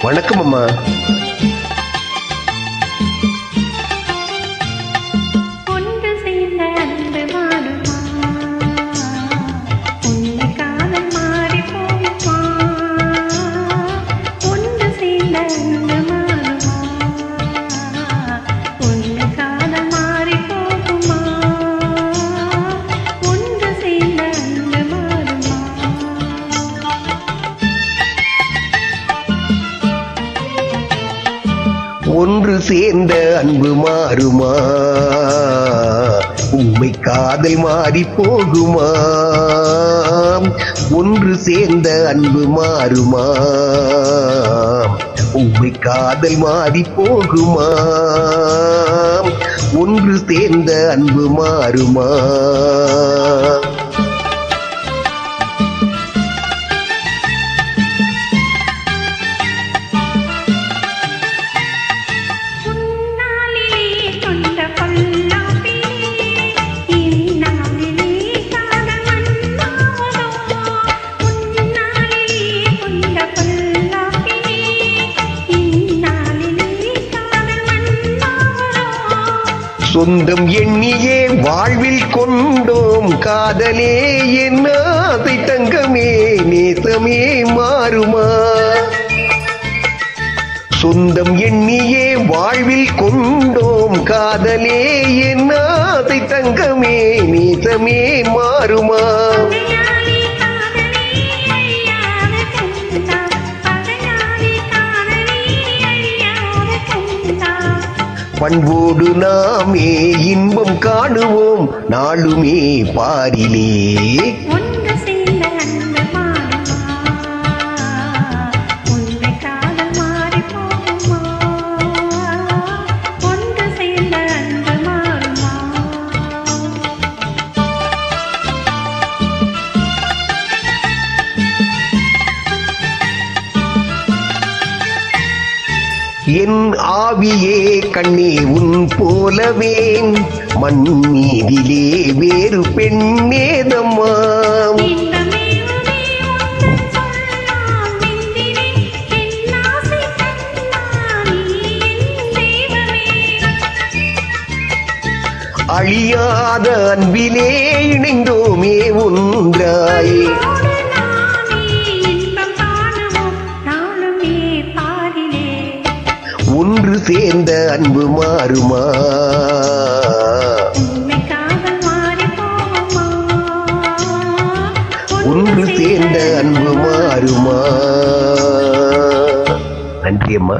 வணக்கம் அம்மா. ஒன்று சேர்ந்த அன்பு மாறுமா? உண்மை காதல் மாறி போகுமா? ஒன்று சேர்ந்த அன்பு மாறுமா? உண்மை காதல் மாறி போகுமா? ஒன்று சேர்ந்த அன்பு மாறுமா? சொந்தம் எண்ணியே வாழ்வில் கொண்டோம் காதலே என் ஆசை தங்கமே நேசமே மாறுமா? சொந்தம் எண்ணியே வாழ்வில் கொண்டோம் காதலே என் ஆசை தங்கமே நேசமே மாறுமா? பண்போடு நாமே இன்பம் காணுவோம் நாளுமே பாரிலே. என் ஆவியே கண்ணே உன் போலவே மண் மீதிலே வேறு பெண்ணேதம்மா. அழியாத அன்பிலே இணைந்தோமே ஒன்றாய். ஒன்று சேர்ந்த அன்பு மாறுமா? ஒன்று சேர்ந்த அன்பு மாறுமா? நன்றி அம்மா.